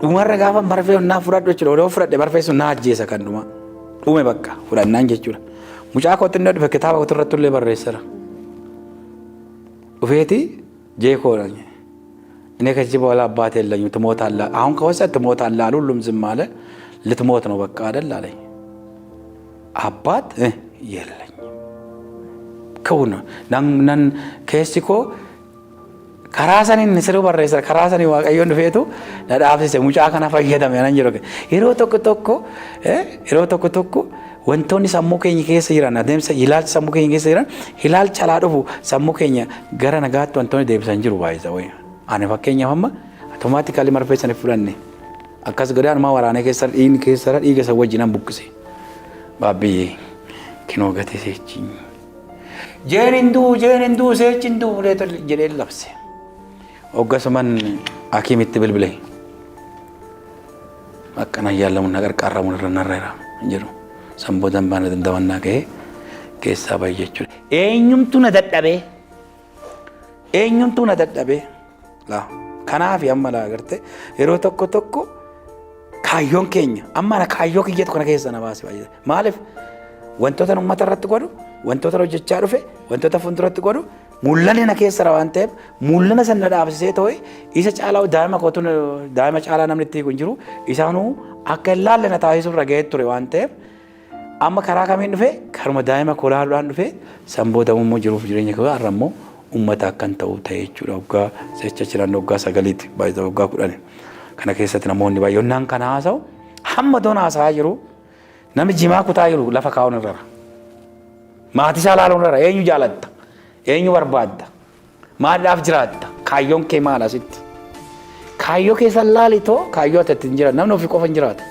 dhumarra gaafa marfee naa fudhadhu jechuudha. Odoo fudhadhe marfee sun naa ajjeesa kan dhuma. Dhume bakka fudhannaan jechuudha. Mucaa kootti inni dhufe kitaaba kootti irratti illee barreessara. Dhufeeti jeekoodha. እኔ ከዚህ በኋላ አባት የለኝም ትሞታለህ። አሁን ከወሰድ ትሞታለህ አሉ። ሁሉም ዝም አለ። ልትሞት ነው በቃ አይደል አለኝ። አባት የለኝም ከውነ ነን ከሲኮ ከራሰን ንስሩ በረሰ ከራሰን ዋቀዮን ፌቱ ለዳፍሰ ሙጫ ከና ፈየደም ያነን ጅሮ ይሮ ተኩ ይሮ ተኩ wantoonni sammuu keenya keessa jiran adeemsa ilaalcha sammuu keenya keessa jiran ilaalcha alaa dhufu sammuu keenya gara nagaatti wantoonni deebisan jiru baay'isa wayya. Ani fakkeenyaaf amma automaatikaalii marfeessanii fudhanne akkas godhaan maa waraanee keessa dhiigni keessa dhiiga isa wajjinan buqqise. Baabbiyyee kinoo gatee seechi. Jeeninduu seechinduu buleeto jedhee labse. Hoggasuman hakiimitti bilbilee. Akkana yaallamu na qarqarramu irra narreera jedhu. Samboodan baana dandamannaa ka'ee keessaa baay'ee jechuudha. Eenyumtu na dadhabee laa kanaaf amma laa agartee yeroo tokko kaayyoon keenya amma na kaayyoo kiyyeetu kana keessa na baase baay'ee maaliif wantoota uummata irratti godhu wantoota hojjechaa dhufe wantoota fuulduratti godhu mul'anni na keessa waan ta'eef mul'ana sana dhaabsisee ta'e isa caalaa daa'ima caalaa namni itti kun jiru isaanuu akka ilaalle na taasisuuf raga'ee ture waan ta'eef. Amma karaa kamiin dhufe karuma daa'ima kolaaluudhaan dhufe sanboota immoo jiruuf jireenya koo arrammoo uummata akkan ta'u ta'e jechuudha. Waggaa secha jiran waggaa 9 baay'ee waggaa 10 kana keessatti namoonni baay'inaan kana haasa'u hamma doon haasa'aa jiru namni jimaa kutaa jiru lafa kaa'uun irra maatii isaa ilaaluun irra eenyu jaalatta eenyu barbaadda maaliidhaaf jiraatta kaayyoon kee maal asitti kaayyoo keessa laalitoo kaayyoo atatti hin jiran namni ofii qofa hin jiraata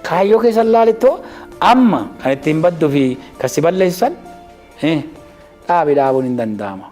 kaayyoo keessa laalitoo amma kan ittiin badduu fi kasi balleessan dhaabuun hin danda'ama.